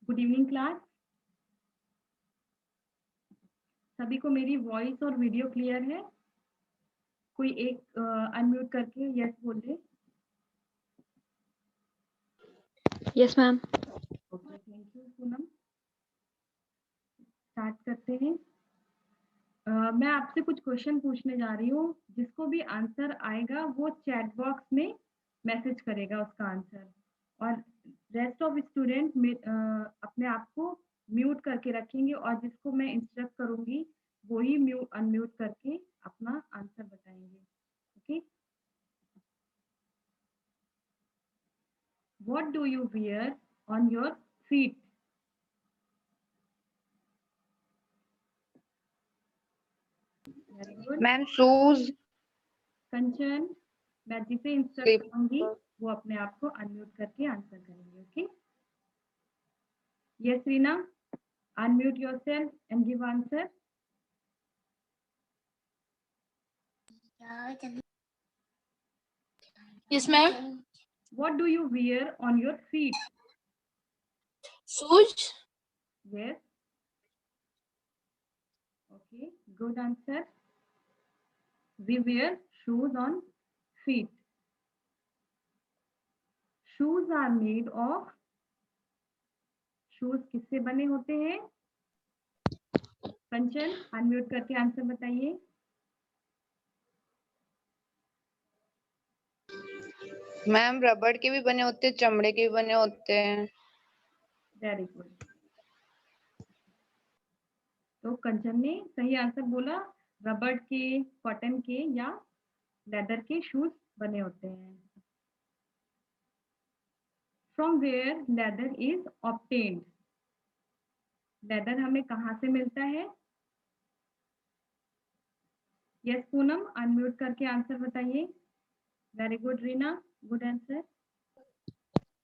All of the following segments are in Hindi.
Good evening class. सभी को मेरी वॉइस और वीडियो क्लियर है? कोई एक अनम्यूट करके यस बोल दे। Yes ma'am. Okay, thank you Poonam. Start करते हैं। मैं आपसे कुछ क्वेश्चन पूछने जा रही हूँ, जिसको भी आंसर आएगा वो चैट बॉक्स में मैसेज करेगा उसका आंसर, और रेस्ट ऑफ स्टूडेंट अपने आप को म्यूट करके रखेंगे, और जिसको मैं इंस्ट्रक्ट करूंगी वो ही अनम्यूट करके अपना आंसर बताएंगे। Okay, what do you wear on your feet? Very good. Ma'am shoes. Kanchan, मैं जिसे इंस्ट्रक्ट करूंगी वो अपने आप को अनम्यूट करके आंसर करेंगे। Okay, yes Reena, unmute yourself and give answer. Yes, ma'am. What do you wear on your feet? Shoes. Yes. Okay, good answer. We wear shoes on feet. Shoes are made of. Shoes किससे बने होते हैं? कंचन, अनम्यूट करके आंसर बताइए। मैम रबड़ के भी बने होते हैं, चमड़े के भी बने होते हैं। Very good. तो कंचन ने सही आंसर बोला, रबड़ के, कॉटन के या लेदर के शूज बने होते हैं। From where leather is obtained? Leather हमें कहाँ से मिलता है? यस पूनम, अनम्यूट करके आंसर बताइए। Very good Reena, good answer.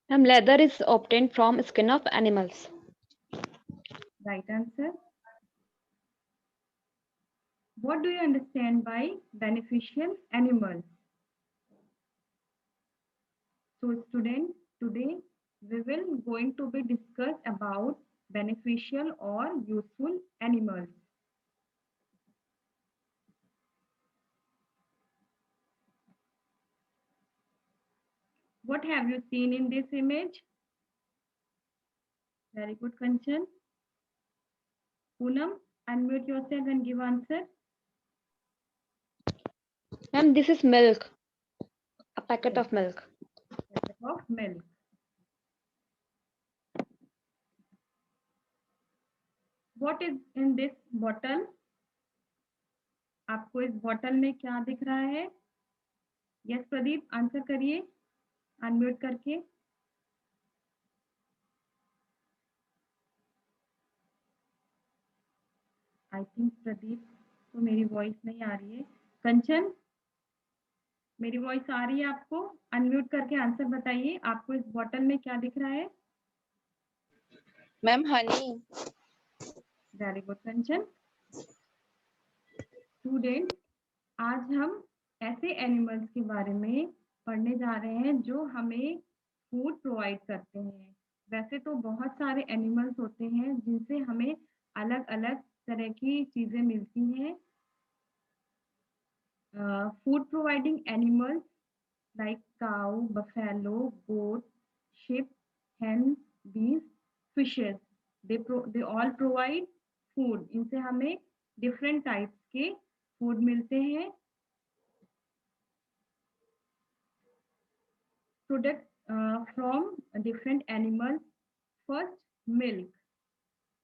Ma'am leather is obtained from skin of animals. Right answer. What do you understand by beneficial animals? So student, today we will going to be discuss about beneficial or useful animals. What have you seen in this image? Very good, Kanchan. Poonam, unmute yourself and give answer. Ma'am, this is milk. A packet of milk. Packet of milk. What is in this bottle? आपको इस बॉटल में क्या दिख रहा है? यस प्रदीप, आंसर करिए अनम्यूट करके। आई थिंक प्रदीप को मेरी वॉइस नहीं आ रही है। कंचन, मेरी वॉइस आ रही है आपको? अनम्यूट करके आंसर बताइए, आपको इस बॉटल में क्या दिख रहा है? मैम हनी। वेरी गुड कंचन। स्टूडेंट, आज हम ऐसे एनिमल्स के बारे में पढ़ने जा रहे हैं जो हमें फूड प्रोवाइड करते हैं। वैसे तो बहुत सारे एनिमल्स होते हैं जिनसे हमें अलग अलग तरह की चीजें मिलती हैं। Food providing animals like cow, buffalo, goat, sheep, hen, bees, fishes, they all provide food. इनसे हमें डिफरेंट टाइप्स के फूड मिलते हैं। Product from different animals. First, milk.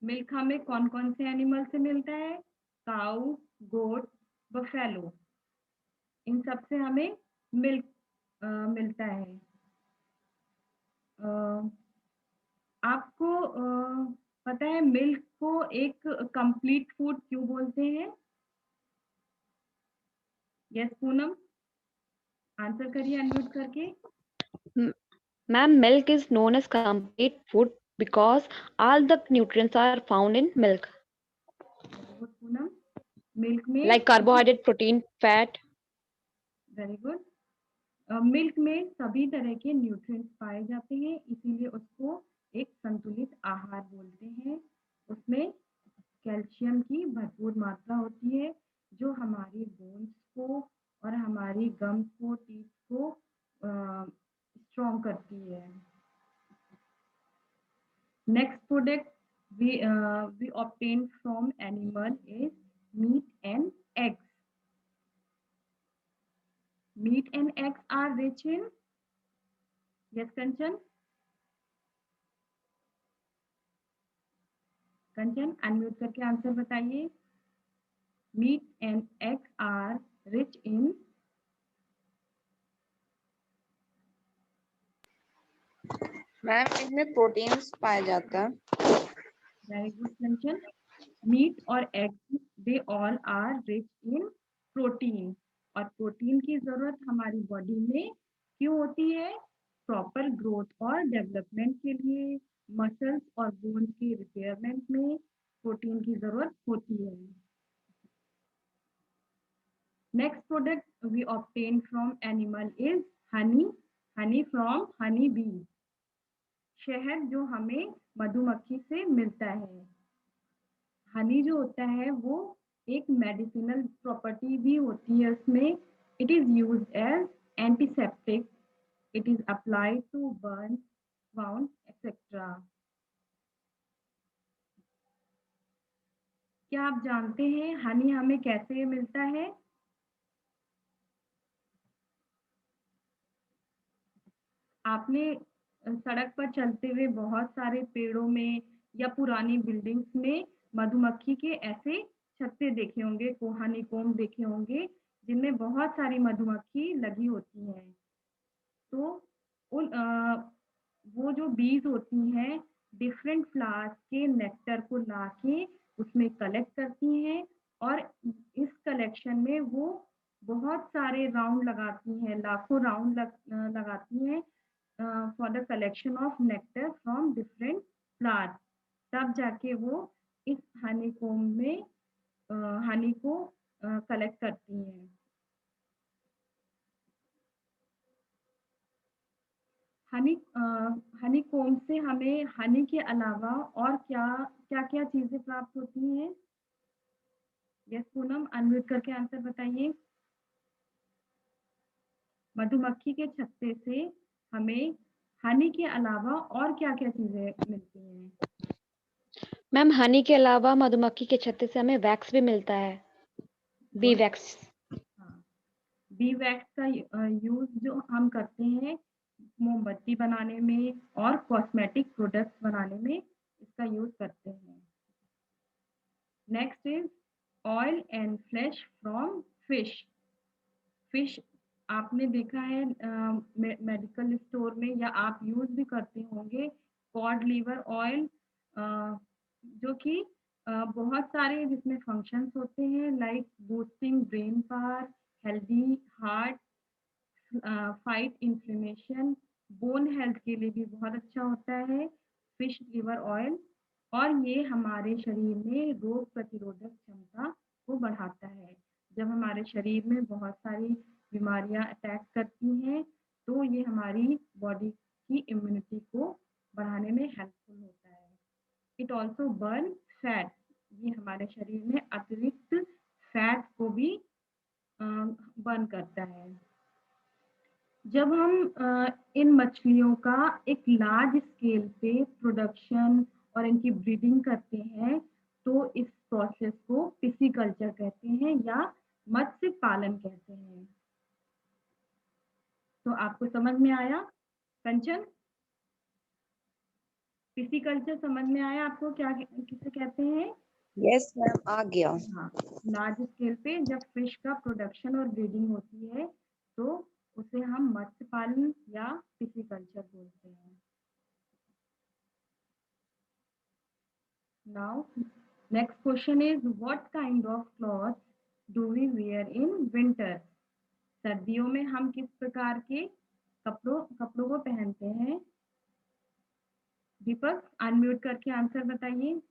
Milk हमें कौन कौन से एनिमल से मिलता है? काउ, गोट, बफेलो, इन सब से हमें मिल्क मिलता है। आपको पता है मिल्क को एक कंप्लीट फूड क्यों बोलते हैं? यस पूनम, आंसर करिए अनम्यूट करके। Ma'am, milk is known as complete food because all the nutrients are found in milk. Very good Poonam. Milk में Like carbohydrate, protein, fat. Very good. Milk में सभी तरह के न्यूट्रिएंट्स पाए जाते हैं, इसीलिए उसको एक संतुलित आहार बोलते हैं। उसमें कैल्शियम की भरपूर मात्रा होती है जो हमारी बोन्स को और हमारी गम्स को, टीथ को स्ट्रॉन्ग करती है। Next product we obtain from animal is meat and eggs. Meat and eggs are rich in, yes Kanchan? Kanchan unmute करके आंसर बताइए। Meat and eggs are rich in, ma'am इसमें प्रोटीन्स पाया जाता है। Very good Kanchan. मीट और eggs they all are rich in protein, और प्रोटीन की जरूरत हमारी बॉडी में क्यों होती है? प्रॉपर ग्रोथ और डेवलपमेंट के लिए, मसल्स और बोन्स के रिपेयरमेंट में प्रोटीन की जरूरत होती है। Next product we obtain from animal is honey. Honey from honey bee. शहद जो हमें मधुमक्खी से मिलता है। हनी जो होता है वो एक मेडिसिनल प्रॉपर्टी भी होती है उसमें। It is used as antiseptic, it is applied to burn, wound etcetera. क्या आप जानते हैं हनी हमें कैसे मिलता है? आपने सड़क पर चलते हुए बहुत सारे पेड़ों में या पुरानी बिल्डिंग्स में मधुमक्खी के ऐसे छत्ते देखे होंगे, हनीकॉम्ब देखे होंगे जिनमें बहुत सारी मधुमक्खी लगी होती हैं। तो उन वो जो बीज होती हैं डिफरेंट फ्लावर्स के नेक्टर को लाके उसमें कलेक्ट करती हैं, और इस कलेक्शन में वो बहुत सारे राउंड लगाती हैं, लाखों राउंड लगाती हैं for the collection of nectar from different flowers. तब जाके वो इस हनीकॉम्ब में हनी को कलेक्ट करती हैं। हनीकॉम्ब से हमें हनी के अलावा और क्या क्या क्या चीजें प्राप्त होती हैं? यस पूनम अनम्यूट करके आंसर बताइए। मधुमक्खी के छत्ते से हमें हनी के अलावा और क्या क्या चीजें मिलती हैं? मैम हनी के अलावा मधुमक्खी के छत्ते से हमें वैक्स भी मिलता है, बी वैक्स। हाँ, बी वैक्स का यूज जो हम करते हैं मोमबत्ती बनाने में और कॉस्मेटिक प्रोडक्ट्स बनाने में इसका यूज करते हैं। Next is oil and flash from fish. Fish आपने देखा है मेडिकल स्टोर में, या आप यूज भी करते होंगे कॉड लीवर ऑयल, जो कि बहुत सारे जिसमें फंक्शंस होते हैं like boosting brain power, healthy heart, fight inflammation, bone health के लिए भी बहुत अच्छा होता है फिश लिवर ऑयल, और ये हमारे शरीर में रोग प्रतिरोधक क्षमता को बढ़ाता है। जब हमारे शरीर में बहुत सारी बीमारियां अटैक करती हैं तो ये हमारी बॉडी की इम्यूनिटी को बढ़ाने में हेल्पफुल होता है। इट ऑल्सो बर्न फैट, ये हमारे शरीर में अतिरिक्त फैट को भी बर्न करता है। जब हम इन मछलियों का एक लार्ज स्केल पे प्रोडक्शन और इनकी ब्रीडिंग करते हैं तो इस प्रोसेस को पिसीकल्चर कहते हैं या मत्स्य पालन कहते हैं। तो आपको समझ में आया कंचन? पिसीकल्चर समझ में आया आपको क्या किसे कहते हैं? यस मैम आ गया। हाँ, लार्ज स्केल पे जब फिश का प्रोडक्शन और ब्रीडिंग होती है तो उसे हम मत्स्य पालन या पिसीकल्चर बोलते हैं। Now, next question is what kind of clothes do we wear in winter? सर्दियों में हम किस प्रकार के कपड़ों को पहनते हैं? दीपक अनम्यूट करके आंसर बताइए।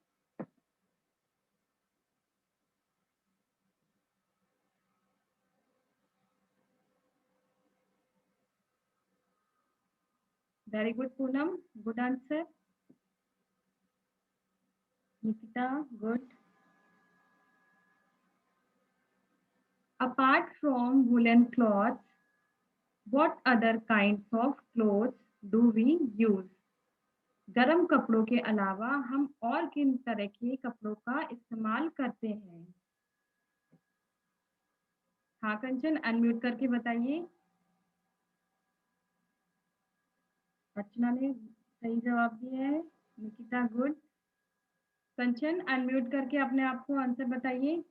Very good Poonam, good answer. Nikita, good. Apart from woolen cloths, what other kinds of clothes do we use? गर्म कपड़ों के अलावा हम और किन तरह के कपड़ों का इस्तेमाल करते हैं? हाँ कंचन, अनम्यूट करके बताइए। अर्चना ने सही जवाब दिया है। निकिता, गुड। कंचन, अनम्यूट करके अपने आप को आंसर बताइए।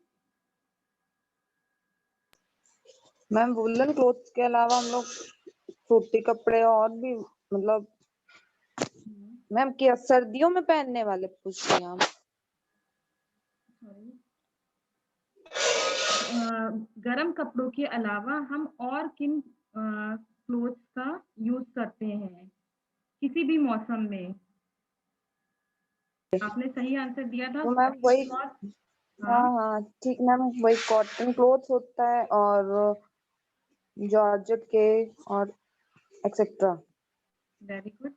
मैम वुलन क्लोथ्स के अलावा हम लोग सूती कपड़े और भी मतलब मैम क्या सर्दियों में पहनने वाले पूछ रही हैं आप? सॉरी, गर्म कपड़ों के अलावा हम और किन क्लोथ्स का यूज करते हैं किसी भी मौसम में? आपने सही आंसर दिया था। तो मैम वही, cloth, हाँ हाँ ठीक मैम, वही कॉटन क्लोथ्स होता है और जॉर्जेट के और एक्सेट्रा। Very good.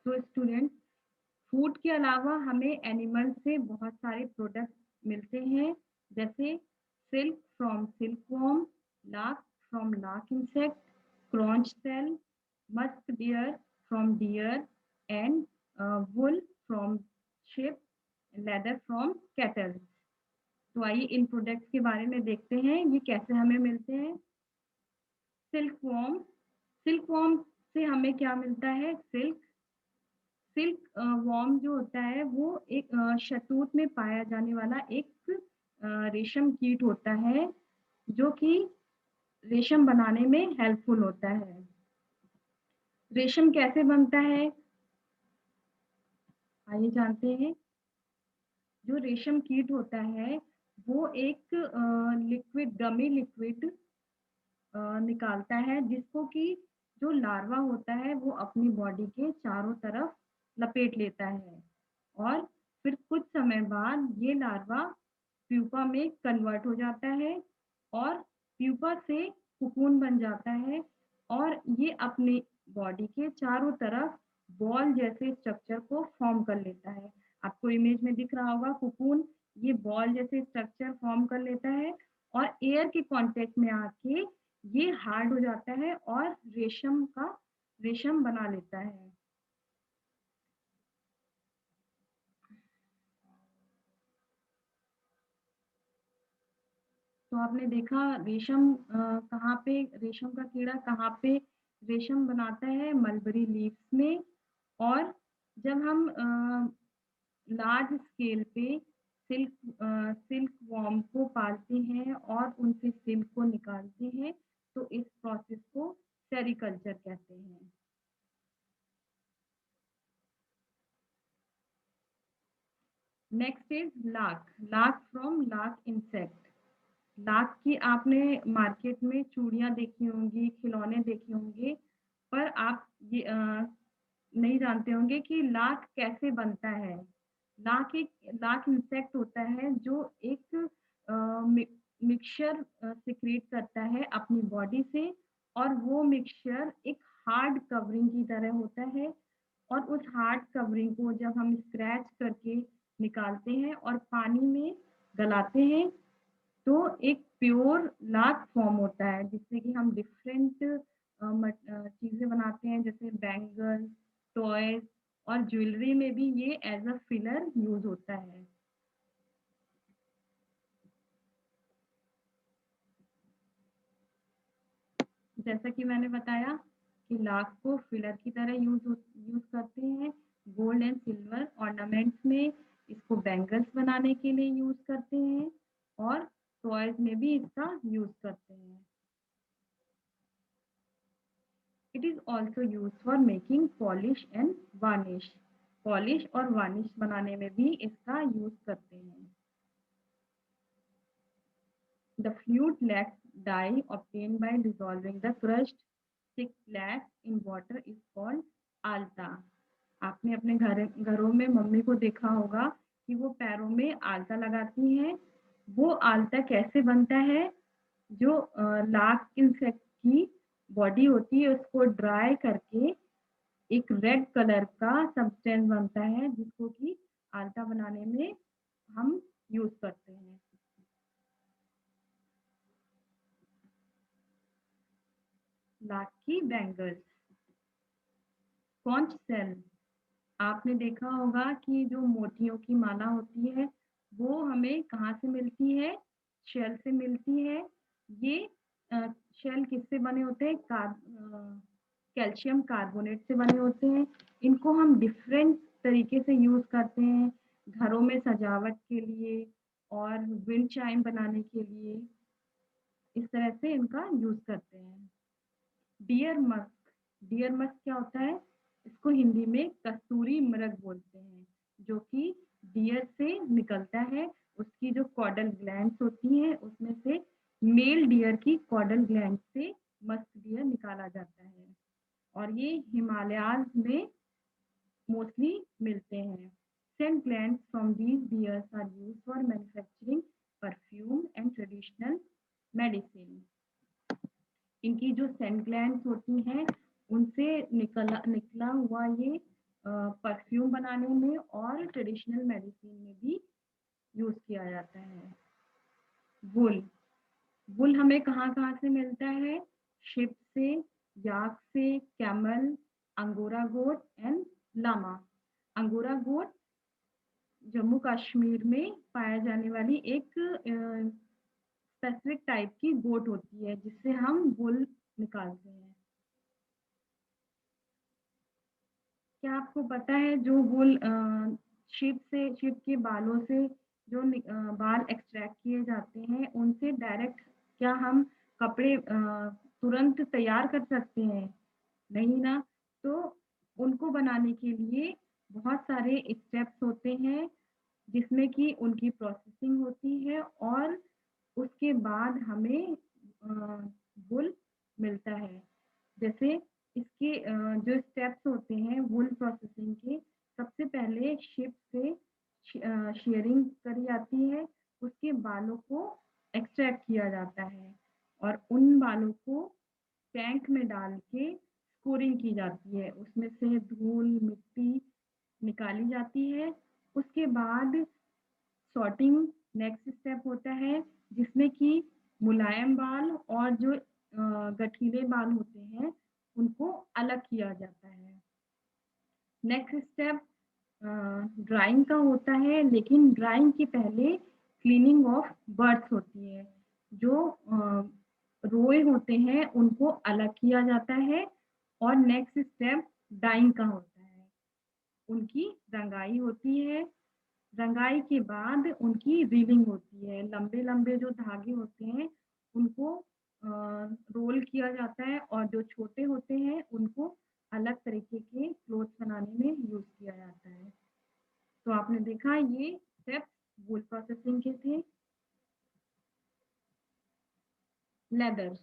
तो स्टूडेंट, फूड के अलावा हमें एनिमल से बहुत सारे प्रोडक्ट मिलते हैं, जैसे silk from silkworm, lac from lac insect, conch shell, musk deer from deer and wool from sheep, leather from cattle. तो आइए इन प्रोडक्ट्स के बारे में देखते हैं, ये कैसे हमें मिलते हैं। सिल्कवॉर्म, सिल्कवॉर्म से हमें क्या मिलता है? सिल्क। सिल्क वॉर्म जो होता है वो एक शहतूत में पाया जाने वाला एक रेशम कीट होता है, जो कि रेशम बनाने में हेल्पफुल होता है। रेशम कैसे बनता है, आइए जानते हैं। जो रेशम कीट होता है वो एक लिक्विड, गमी लिक्विड निकालता है, जिसको कि जो लार्वा होता है वो अपनी बॉडी के चारों तरफ लपेट लेता है, और फिर कुछ समय बाद ये लार्वा प्यूपा में कन्वर्ट हो जाता है, और प्यूपा से कोकून बन जाता है, और ये अपनी बॉडी के चारों तरफ बॉल जैसे स्ट्रक्चर को फॉर्म कर लेता है। आपको इमेज में दिख रहा होगा कोकून, ये बॉल जैसे स्ट्रक्चर फॉर्म कर लेता है, और एयर के कांटेक्ट में आके ये हार्ड हो जाता है और रेशम बना लेता है। तो आपने देखा रेशम कहाँ पे, रेशम का कीड़ा कहाँ पे रेशम बनाता है? मलबरी लीव्स में। और जब हम लार्ज स्केल पे सिल्क वॉर्म को पालते हैं और उनसे सिल्क को निकालते हैं, तो इस प्रोसेस को सेरीकल्चर कहते हैं। Next is lakh, lakh from lac insect. Lakh की आपने मार्केट में चूड़ियां देखी होंगी, खिलौने देखे होंगे, पर आप ये नहीं जानते होंगे कि लाख कैसे बनता है। लाख इंसेक्ट होता है जो एक मिक्सचर सिक्रीट करता है अपनी बॉडी से, और वो मिक्सचर एक हार्ड कवरिंग की तरह होता है, और उस हार्ड कवरिंग को जब हम स्क्रैच करके निकालते हैं और पानी में गलाते हैं, तो एक प्योर लाख फॉर्म होता है, जिससे कि हम डिफरेंट चीज़ें बनाते हैं, जैसे बैंगल, टॉयज, और ज्वेलरी में भी ये एज अ फिलर यूज होता है। जैसा कि मैंने बताया कि लाख को फिलर की तरह यूज करते हैं। गोल्ड एंड सिल्वर ऑर्नामेंट्स में इसको बैंगल्स बनाने के लिए यूज करते हैं, और टॉयज में भी इसका यूज करते हैं। It is also used for making polish and varnish. Polish और वार्निश बनाने में भी इसका यूज करते हैं। The fluid lacks dye obtained by dissolving the crushed thick flax in water is called alta. आपने अपने घरों में मम्मी को देखा होगा कि वो पैरों में आलता लगाती हैं। वो आलता कैसे बनता है? जो लाख इंसेक्ट की बॉडी होती है उसको ड्राई करके एक रेड कलर का सब्सटेंस बनता है जिसको कि आलता बनाने में हम यूज करते हैं। लाकी बैंगल्स। Conch shell. आपने देखा होगा कि जो मोतियों की माला होती है वो हमें कहाँ से मिलती है? शेल से मिलती है। ये शेल किससे बने होते हैं? कैल्शियम कार्बोनेट से बने होते हैं। इनको हम डिफरेंट तरीके से यूज करते हैं, घरों में सजावट के लिए और विंड चाइम बनाने के लिए, इस तरह से इनका यूज करते हैं। Dear Musk. डियर मस्क क्या होता है? इसको हिंदी में कस्तूरी मृग बोलते हैं, जो कि डियर से निकलता है। उसकी जो कॉडल ग्लैंड्स होती हैं उसमें से मेल डियर की कॉडल ग्लैंड से मस्क डियर निकाला जाता है और ये हिमालयाज में मोस्टली मिलते हैं। Scent glands from these deers are used for manufacturing perfume and traditional medicine. इनकी जो सेंट ग्लैंड्स होती हैं उनसे निकला हुआ ये परफ्यूम बनाने में और ट्रेडिशनल मेडिसिन में भी यूज किया जाता है। वुल। वुल हमें कहाँ कहाँ से मिलता है? शिप से, याक से, camel, angora goat and llama. Angora goat Jammu Kashmir में पाया जाने वाली एक स्पेसिफिक टाइप की गोट होती है जिससे हम वुल निकालते हैं। क्या आपको पता है जो वुल शिप के बालों से जो बाल एक्सट्रैक्ट किए जाते हैं उनसे डायरेक्ट क्या हम कपड़े तुरंत तैयार कर सकते हैं? नहीं ना। तो उनको बनाने के लिए बहुत सारे स्टेप्स होते हैं जिसमें कि उनकी प्रोसेसिंग होती है और उसके बाद हमें वुल मिलता है। जैसे इसके जो स्टेप्स होते हैं वुल प्रोसेसिंग के, सबसे पहले शिप से शेयरिंग करी जाती है, उसके बालों को एक्सट्रैक्ट किया जाता है और उन बालों को टैंक में डाल के स्कोरिंग की जाती है, उसमें से धूल मिट्टी निकाली जाती है। उसके बाद सॉर्टिंग नेक्स्ट स्टेप होता है जिसमें कि मुलायम बाल और जो गठीले बाल होते हैं उनको अलग किया जाता है। नेक्स्ट स्टेप ड्राइंग का होता है, लेकिन ड्राइंग के पहले क्लीनिंग ऑफ बर्ड्स होती है। जो रोए होते हैं उनको अलग किया जाता है और नेक्स्ट स्टेप डाइंग का होता है। उनकी रंगाई होती है। रंगाई के बाद उनकी रीलिंग होती है। लंबे लंबे जो धागे होते हैं उनको रोल किया जाता है और जो छोटे होते हैं उनको अलग तरीके के क्लोथ बनाने में यूज किया जाता है। तो आपने देखा ये स्टेप्स वूल प्रोसेसिंग के थे। लेदर।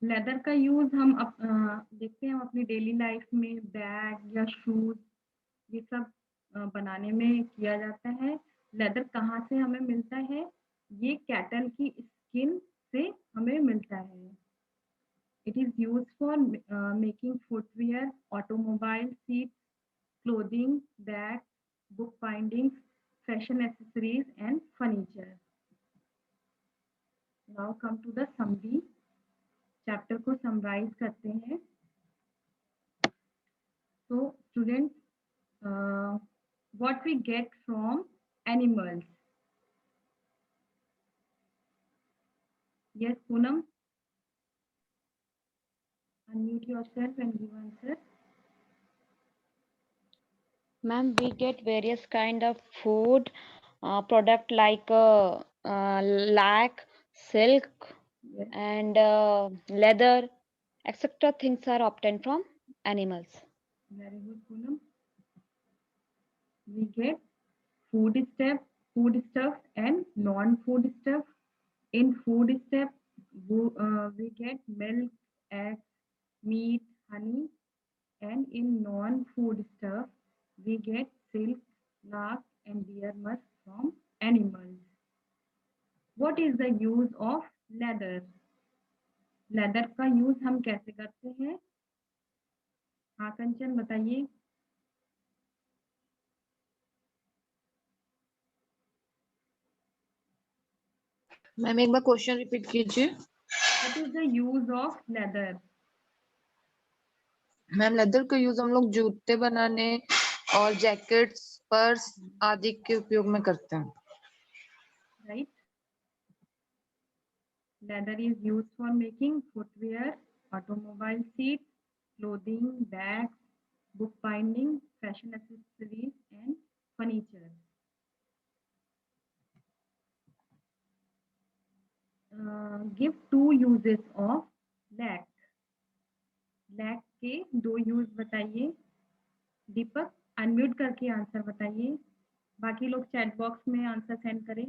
लेदर का यूज हम देखते हैं हम अपनी डेली लाइफ में बैग या शूज ये सब बनाने में किया जाता है। लेदर कहाँ से हमें मिलता है? ये कैटल की स्किन से हमें मिलता है। It is used for making footwear, automobile seats, clothing, bag, book bindings, fashion accessories and furniture. Now come to the summary. Chapter को समराइज करते हैं। तो students, what we get from animals. Yes, Poonam, unmute yourself and give answer. Ma'am, we get various kind of food product like lac, silk, Yes, and leather, etc. Things are obtained from animals. very good, Poonam. We get food stuff and non-food stuff. In food stuff, we get milk, eggs, meat, honey, and in non-food stuff, we get silk, lac, and deer musk from animals. What is the use of leather? Leather का यूज हम कैसे करते हैं? हाँ कंचन बताइए। मैम एक बार क्वेश्चन रिपीट कीजिए। What is the use of leather? Ma'am leather का यूज हम लोग जूते बनाने और जैकेट्स, पर्स आदि के उपयोग में करते हैं। Right. Leather is used for making footwear, automobile seat, clothing, bags, book binding, fashion accessories, and furniture. Give two uses of lac. Lac के 2 यूज बताइए। दीपक अनम्यूट करके आंसर बताइए। बाकी लोग चैट बॉक्स में आंसर सेंड करें।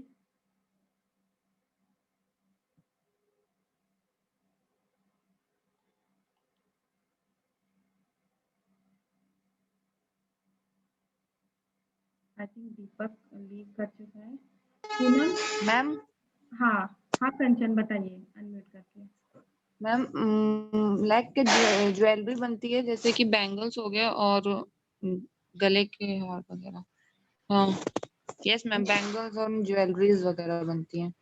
आई थिंक दीपक लीव कर चुका है। पूनम। मैम हाँ हाँ कंचन बताइए अनम्यूट करके। मैम लैक के ज्वेलरी बनती है, जैसे कि बैंगल्स हो गया और गले के हार वगैरह। हाँ यस मैम, बैंगल्स और ज्वेलरीज वगैरह बनती हैं।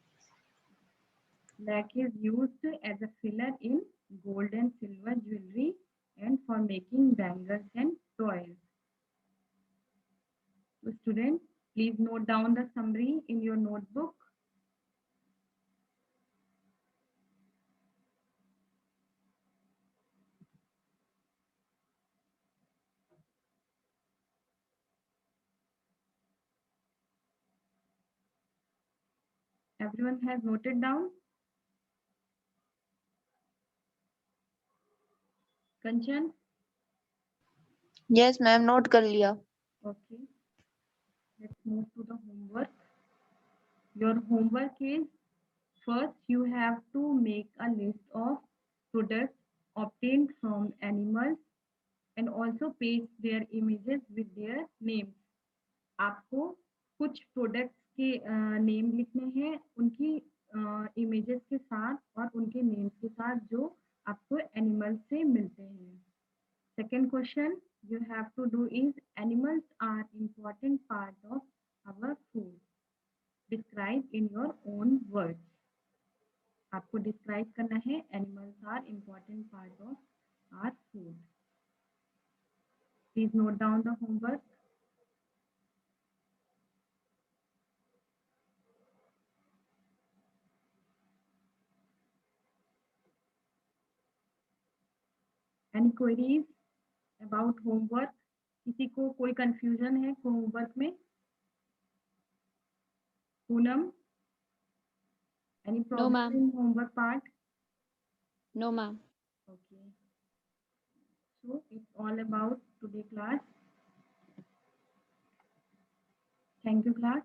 Lac is used as a filler in gold and silver jewelry and for making bangles and toys. So students, please note down the summary in your notebook. Everyone has noted down? Kanchan? Yes ma'am, note कर लिया। Okay. Let's move to the homework. Your homework is, first you have to make a list of products obtained from animals and also paste their images with their names. आपको कुछ प्रोडक्ट्स के नेम लिखने हैं उनकी इमेजेस के साथ और उनके नेम्स के साथ जो आपको एनिमल से मिलते हैं। Second question you have to do is animals are important part of our food. Describe in your own words. आपको डिस्क्राइब करना है animals are important part of our food. Please note down the homework. Any queries about homework? किसी को कोई कंफ्यूजन है होमवर्क में? Poonam, any No, problem ma'am. In homework part? No, ma'am. Okay, so it's all about today class. Thank you class.